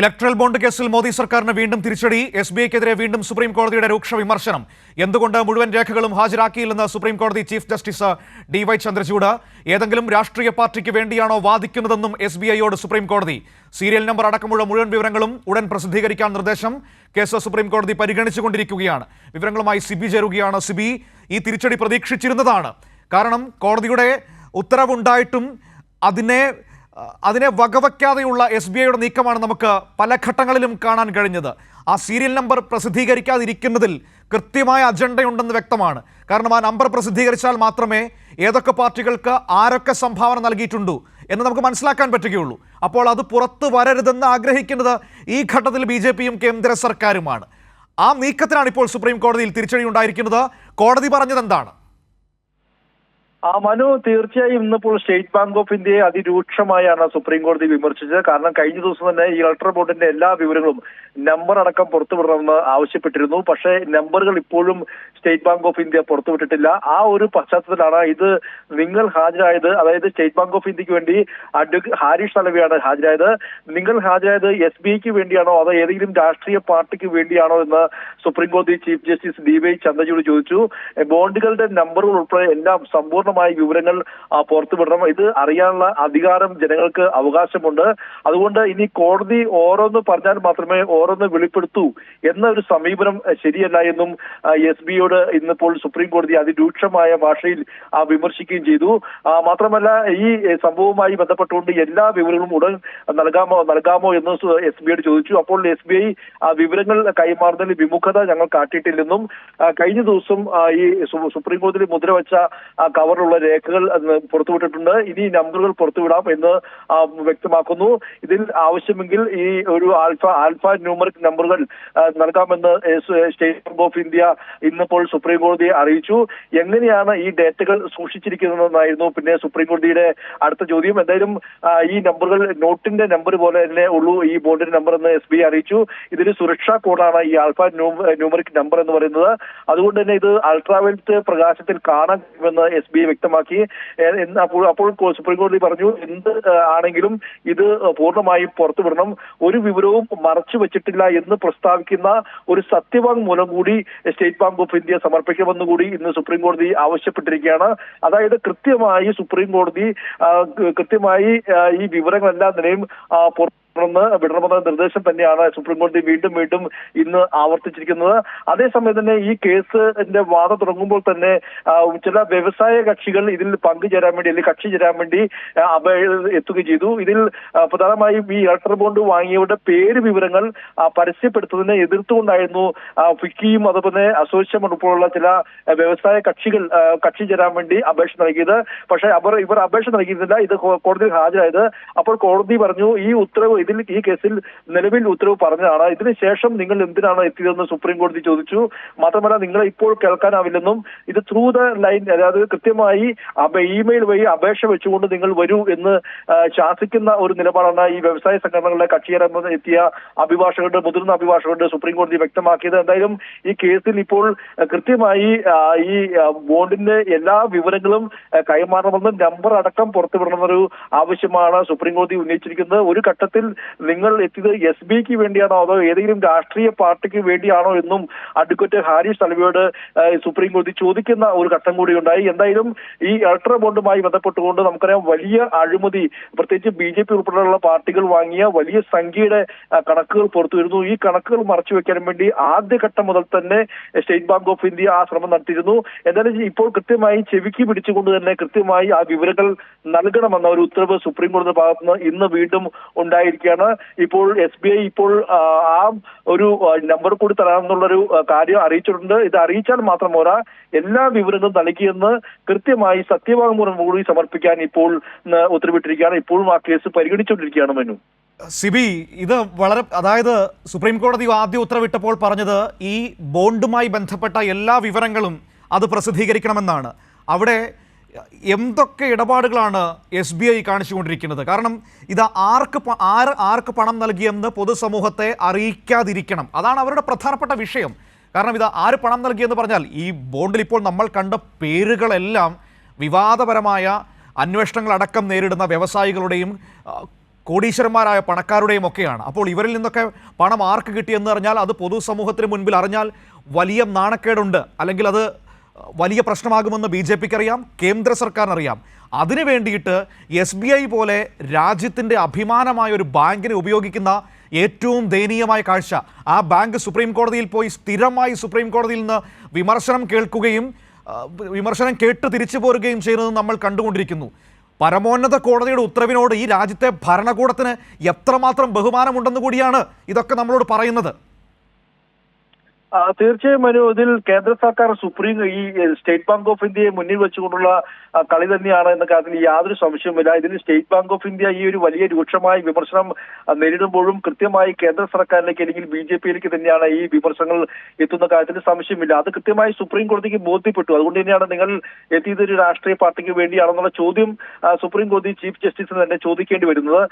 Electoral bond കേസിൽ മോദി സർക്കാരിന് വീണ്ടും തിരിച്ചടി. SBIക്കെതിരെ വീണ്ടും സുപ്രീം കോടതിയുടെ രൂക്ഷ വിമർശനം. എന്തുകൊണ്ട് മുഴുവൻ രേഖകളും ഹാജരാക്കിയില്ലെന്ന് സുപ്രീം കോടതി ചീഫ് ജസ്റ്റിസ് DY ചന്ദ്രചൂഡ്. ഏതെങ്കിലും രാഷ്ട്രീയ പാർട്ടിക്ക് വേണ്ടിയാണോ വാദിക്കുന്നതെന്നും SBIയോട് സുപ്രീം കോടതി. സീരിയൽ നമ്പർ അടക്കമുള്ള മുഴുവൻ വിവരങ്ങളും ഉടൻ പ്രസിദ്ധീകരിക്കാൻ നിർദ്ദേശം. കേസ് സുപ്രീം കോടതി പരിഗണിച്ചുകൊണ്ടിരിക്കുകയാണ്. വിവരങ്ങളുമായി സിബി ചേരുകയാണ്. സിബി, ഈ തിരിച്ചടി പ്രതീക്ഷിച്ചിരുന്നതാണ്. കാരണം കോടതിയുടെ ഉത്തരവുണ്ടായിട്ടും അതിനെ വകവയ്ക്കാതെയുള്ള SBIയുടെ നീക്കമാണ് നമുക്ക് പല ഘട്ടങ്ങളിലും കാണാൻ കഴിഞ്ഞത്. ആ സീരിയൽ നമ്പർ പ്രസിദ്ധീകരിക്കാതിരിക്കുന്നതിൽ കൃത്യമായ അജണ്ടയുണ്ടെന്ന് വ്യക്തമാണ്. കാരണം ആ നമ്പർ പ്രസിദ്ധീകരിച്ചാൽ മാത്രമേ ഏതൊക്കെ പാർട്ടികൾക്ക് ആരൊക്കെ സംഭാവന നൽകിയിട്ടുണ്ടു എന്ന് നമുക്ക് മനസ്സിലാക്കാൻ പറ്റുകയുള്ളൂ. അപ്പോൾ അത് പുറത്തു വരരുതെന്ന് ആഗ്രഹിക്കുന്നത് ഈ ഘട്ടത്തിൽ BJPയും കേന്ദ്ര സർക്കാരുമാണ്. ആ നീക്കത്തിനാണ് ഇപ്പോൾ സുപ്രീം കോടതിയിൽ തിരിച്ചടി ഉണ്ടായിരിക്കുന്നത്. കോടതി പറഞ്ഞത് എന്താണ്? മനു, തീർച്ചയായും ഇന്നിപ്പോൾ സ്റ്റേറ്റ് ബാങ്ക് ഓഫ് ഇന്ത്യയെ അതിരൂക്ഷമായാണ് സുപ്രീം കോടതി വിമർശിച്ചത്. കാരണം കഴിഞ്ഞ ദിവസം തന്നെ ഈ ഇലക്ട്രൽ ബോർഡിന്റെ എല്ലാ വിവരങ്ങളും നമ്പർ അടക്കം പുറത്തുവിടണമെന്ന് ആവശ്യപ്പെട്ടിരുന്നു. പക്ഷേ നമ്പറുകൾ ഇപ്പോഴും സ്റ്റേറ്റ് ബാങ്ക് ഓഫ് ഇന്ത്യ പുറത്തുവിട്ടിട്ടില്ല. ആ ഒരു പശ്ചാത്തലത്തിലാണ് ഇത് നിങ്ങൾ ഹാജരായത്. അതായത് സ്റ്റേറ്റ് ബാങ്ക് ഓഫ് ഇന്ത്യക്ക് വേണ്ടി അഡ്വക്കേറ്റ് ഹാരിഷ് സാൽവെയാണ് ഹാജരായത്. നിങ്ങൾ ഹാജരായത് SBIക്ക് വേണ്ടിയാണോ അതോ ഏതെങ്കിലും രാഷ്ട്രീയ പാർട്ടിക്ക് വേണ്ടിയാണോ എന്ന് സുപ്രീം കോടതി ചീഫ് ജസ്റ്റിസ് DY ചന്ദ്രചൂഡ് ചോദിച്ചു. ബോണ്ടുകളുടെ നമ്പറുകൾ ഉൾപ്പെടെ എല്ലാം സമ്പൂർണ്ണ വിവരങ്ങൾ പുറത്തുവിടണം. ഇത് അറിയാനുള്ള അധികാരം ജനങ്ങൾക്ക് അവകാശമുണ്ട്. അതുകൊണ്ട് ഇനി കോടതി ഓരോന്ന് പറഞ്ഞാൽ മാത്രമേ ഓരോന്ന് വെളിപ്പെടുത്തൂ എന്ന ഒരു സമീപനം ശരിയല്ല എന്നും SBIയോട് ഇന്നിപ്പോൾ സുപ്രീം കോടതി അതിരൂക്ഷമായ ഭാഷയിൽ വിമർശിക്കുകയും ചെയ്തു. മാത്രമല്ല ഈ സംഭവവുമായി ബന്ധപ്പെട്ടുകൊണ്ട് എല്ലാ വിവരങ്ങളും ഉടൻ നൽകാമോ എന്ന് SBIയോട് ചോദിച്ചു. അപ്പോൾ SBI വിവരങ്ങൾ കൈമാറുന്നതിൽ വിമുഖത ഞങ്ങൾ കാട്ടിയിട്ടില്ലെന്നും കഴിഞ്ഞ ദിവസം ഈ സുപ്രീം കോടതിയിൽ മുദ്രവെച്ച കവറിലുള്ള രേഖകൾ പുറത്തുവിട്ടിട്ടുണ്ട്. ഇനി നമ്പറുകൾ പുറത്തുവിടാം എന്ന് വ്യക്തമാക്കുന്നു. ഇതിൽ ആവശ്യമെങ്കിൽ ഈ ഒരു ആൽഫ ന്യൂമറിക് നമ്പറുകൾ നൽകാമെന്ന് സ്റ്റേറ്റ് ബാങ്ക് ഓഫ് ഇന്ത്യ ഇന്നിപ്പോൾ സുപ്രീം കോടതിയെ അറിയിച്ചു. എങ്ങനെയാണ് ഈ ഡേറ്റകൾ സൂക്ഷിച്ചിരിക്കുന്നതെന്നായിരുന്നു പിന്നെ സുപ്രീം കോടതിയുടെ അടുത്ത ചോദ്യം. എന്തായാലും ഈ നമ്പറുകൾ നോട്ടിന്റെ നമ്പർ പോലെ തന്നെ ഉള്ളൂ ഈ ബോണ്ടിന്റെ നമ്പർ എന്ന് SBI അറിയിച്ചു. ഇതിന് സുരക്ഷാ കോഡാണ് ഈ ആൽഫ ന്യൂമറിക് നമ്പർ എന്ന് പറയുന്നത്. അതുകൊണ്ട് തന്നെ ഇത് അൾട്രാവയലറ്റ് പ്രകാശത്തിൽ കാണാൻ കഴിയുമെന്ന് SBI വ്യക്തമാക്കി. അപ്പോൾ സുപ്രീം കോടതി പറഞ്ഞു, എന്ത് ആണെങ്കിലും ഇത് പൂർണ്ണമായും പുറത്തുവിടണം, ഒരു വിവരവും മറച്ചു വെച്ചിട്ടില്ല എന്ന് പ്രസ്താവിക്കുന്ന ഒരു സത്യവാങ്മൂലം കൂടി സ്റ്റേറ്റ് ബാങ്ക് ഓഫ് ഇന്ത്യ സമർപ്പിക്കണമെന്ന് കൂടി ഇന്ന് സുപ്രീം കോടതി ആവശ്യപ്പെട്ടിരിക്കുകയാണ്. അതായത് കൃത്യമായി സുപ്രീം കോടതി ഈ വിവരങ്ങളെല്ലാം നിലയും വിടണമെന്ന നിർദ്ദേശം തന്നെയാണ് സുപ്രീം കോടതി വീണ്ടും ഇന്ന് ആവർത്തിച്ചിരിക്കുന്നത്. അതേസമയം തന്നെ ഈ കേസിന്റെ വാദം തുടങ്ങുമ്പോൾ തന്നെ ചില വ്യവസായ കക്ഷികൾ ഇതിൽ പങ്കുചേരാൻ വേണ്ടി അല്ലെങ്കിൽ കക്ഷി ചേരാൻ വേണ്ടി എത്തുകയും ചെയ്തു. ഇതിൽ പ്രധാനമായും ഈ ഇലക്ട്രൽ ബോണ്ട് വാങ്ങിയവരുടെ പേര് വിവരങ്ങൾ പരസ്യപ്പെടുത്തുന്നതിനെ എതിർത്തുകൊണ്ടായിരുന്നു ഫിക്കിയും അതുപോലെ അസോസിയേഷൻ ഉൾപ്പെടെയുള്ള ചില വ്യവസായ കക്ഷികൾ കക്ഷി ചേരാൻ വേണ്ടി അപേക്ഷ നൽകിയത്. പക്ഷേ ഇവർ അപേക്ഷ നൽകിയിരുന്നില്ല. ഇത് കോടതിയിൽ ഹാജരായത്. അപ്പോൾ കോടതി പറഞ്ഞു, ഈ കേസിൽ നിലവിൽ ഉത്തരവ് പറഞ്ഞതാണ്. ഇതിനുശേഷം നിങ്ങൾ എന്തിനാണ് എത്തിയതെന്ന് സുപ്രീം കോടതി ചോദിച്ചു. മാത്രമല്ല, നിങ്ങളെ ഇപ്പോൾ കേൾക്കാനാവില്ലെന്നും ഇത് ത്രൂ ദ ലൈൻ, അതായത് കൃത്യമായി ഇമെയിൽ വഴി അപേക്ഷ വെച്ചുകൊണ്ട് നിങ്ങൾ വരൂ എന്ന് ശാസിക്കുന്ന ഒരു നിലപാടാണ് ഈ വ്യവസായ സംഘടനകളുടെ കക്ഷിയേറാൻ എത്തിയ മുതിർന്ന അഭിഭാഷകരുടെ സുപ്രീം കോടതി വ്യക്തമാക്കിയത്. എന്തായാലും ഈ കേസിൽ ഇപ്പോൾ കൃത്യമായി ഈ ബോണ്ടിന്റെ എല്ലാ വിവരങ്ങളും കൈമാറണമെന്നും നമ്പർ അടക്കം പുറത്തുവിടണമെന്നൊരു ആവശ്യമാണ് സുപ്രീം കോടതി ഉന്നയിച്ചിരിക്കുന്നത്. ഒരു ഘട്ടത്തിൽ നിങ്ങൾ എത്തിയത് SBIക്ക് വേണ്ടിയാണോ അതോ ഏതെങ്കിലും രാഷ്ട്രീയ പാർട്ടിക്ക് വേണ്ടിയാണോ എന്നും അഡ്വക്കേറ്റ് ഹാരിഷ് സാൽവെയോട് സുപ്രീം കോടതി ചോദിക്കുന്ന ഒരു ഘട്ടം കൂടി ഉണ്ടായി. എന്തായാലും ഈ ഇലക്ട്രൽ ബോണ്ടുമായി ബന്ധപ്പെട്ടുകൊണ്ട് നമുക്കറിയാം, വലിയ അഴിമതി, പ്രത്യേകിച്ച് BJP ഉൾപ്പെടെയുള്ള പാർട്ടികൾ വാങ്ങിയ വലിയ സംഖ്യയുടെ കണക്കുകൾ പുറത്തു വരുന്നു. ഈ കണക്കുകൾ മറച്ചുവെക്കാൻ വേണ്ടി ആദ്യഘട്ടം മുതൽ തന്നെ സ്റ്റേറ്റ് ബാങ്ക് ഓഫ് ഇന്ത്യ ആ ശ്രമം നടത്തിയിരുന്നു. എന്തായാലും ഇപ്പോൾ കൃത്യമായി ചെവിക്ക് പിടിച്ചുകൊണ്ട് തന്നെ കൃത്യമായി ആ വിവരങ്ങൾ നൽകണമെന്ന ഒരു ഉത്തരവ് സുപ്രീം കോടതിയുടെ ഭാഗത്തുനിന്ന് ഇന്ന് വീണ്ടും ഉണ്ടായിരിക്കുകയാണ്. ഇപ്പോൾ SBI ഇപ്പോൾ ആ ഒരു നമ്പർ കൂടി തരാമെന്നുള്ളൊരു കാര്യം അറിയിച്ചിട്ടുണ്ട്. ഇത് അറിയിച്ചാൽ മാത്രം പോരാ, എല്ലാ വിവരങ്ങളും നൽകിയെന്ന് കൃത്യമായി സത്യവാങ്മൂലം കൂടി സമർപ്പിക്കാൻ ഇപ്പോൾ ഉത്തരവിട്ടിരിക്കുകയാണ്. ഇപ്പോഴും ആ കേസ് പരിഗണിച്ചുകൊണ്ടിരിക്കുകയാണ്. മനു, സിബി, ഇത് അതായത് സുപ്രീം കോടതി ആദ്യ ഉത്തരവിട്ടപ്പോൾ പറഞ്ഞത് ഈ ബോണ്ടുമായി ബന്ധപ്പെട്ട എല്ലാ വിവരങ്ങളും അത് പ്രസിദ്ധീകരിക്കണമെന്നാണ്. അവിടെ എന്തൊക്കെ ഇടപാടുകളാണ് SBI കാണിച്ചുകൊണ്ടിരിക്കുന്നത്? കാരണം ഇത് ആർക്ക് പണം നൽകിയെന്ന് പൊതുസമൂഹത്തെ അറിയിക്കാതിരിക്കണം, അതാണ് അവരുടെ പ്രധാനപ്പെട്ട വിഷയം. കാരണം ഇത് ആര് പണം നൽകിയെന്ന് പറഞ്ഞാൽ ഈ ബോണ്ടിൽ ഇപ്പോൾ നമ്മൾ കണ്ട പേരുകളെല്ലാം വിവാദപരമായ അന്വേഷണങ്ങളടക്കം നേരിടുന്ന വ്യവസായികളുടെയും കോടീശ്വരന്മാരായ പണക്കാരുടെയും ഒക്കെയാണ്. അപ്പോൾ ഇവരിൽ നിന്നൊക്കെ പണം ആർക്ക് കിട്ടിയെന്ന് അറിഞ്ഞാൽ അത് പൊതുസമൂഹത്തിന് മുൻപിൽ അറിഞ്ഞാൽ വലിയ നാണക്കേടുണ്ട്, അല്ലെങ്കിൽ അത് വലിയ പ്രശ്നമാകുമെന്ന് BJPക്ക് അറിയാം, കേന്ദ്ര സർക്കാരിനറിയാം. അതിനു വേണ്ടിയിട്ട് SBI പോലെ രാജ്യത്തിൻ്റെ അഭിമാനമായ ഒരു ബാങ്കിനെ ഉപയോഗിക്കുന്ന ഏറ്റവും ദയനീയമായ കാഴ്ച, ആ ബാങ്ക് സുപ്രീം കോടതിയിൽ പോയി സ്ഥിരമായി സുപ്രീം കോടതിയിൽ നിന്ന് വിമർശനം കേൾക്കുകയും വിമർശനം കേട്ട് തിരിച്ചു പോരുകയും ചെയ്യുന്നത് നമ്മൾ കണ്ടുകൊണ്ടിരിക്കുന്നു. പരമോന്നത കോടതിയുടെ ഉത്തരവിനോട് ഈ രാജ്യത്തെ ഭരണകൂടത്തിന് എത്രമാത്രം ബഹുമാനമുണ്ടെന്ന് കൂടിയാണ് ഇതൊക്കെ നമ്മളോട് പറയുന്നത്. തീർച്ചയായും മനു, ഇതിൽ കേന്ദ്ര സർക്കാർ ഈ സ്റ്റേറ്റ് ബാങ്ക് ഓഫ് ഇന്ത്യയെ മുന്നിൽ വെച്ചുകൊണ്ടുള്ള കളി തന്നെയാണ് എന്ന കാര്യത്തിൽ യാതൊരു സംശയവുമില്ല. ഇതിൽ സ്റ്റേറ്റ് ബാങ്ക് ഓഫ് ഇന്ത്യ ഈ ഒരു വലിയ രൂക്ഷമായ വിമർശനം നേരിടുമ്പോഴും കൃത്യമായി കേന്ദ്ര സർക്കാരിലേക്ക് അല്ലെങ്കിൽ BJPയിലേക്ക് തന്നെയാണ് ഈ വിമർശനങ്ങൾ എത്തുന്ന കാര്യത്തിൽ സംശയമില്ല. അത് കൃത്യമായി സുപ്രീം കോടതിക്ക് ബോധ്യപ്പെട്ടു. അതുകൊണ്ട് തന്നെയാണ് നിങ്ങൾ എത്തിയതൊരു രാഷ്ട്രീയ പാർട്ടിക്ക് വേണ്ടിയാണെന്നുള്ള ചോദ്യം സുപ്രീം കോടതി ചീഫ് ജസ്റ്റിസിന് തന്നെ ചോദിക്കേണ്ടി വരുന്നത്.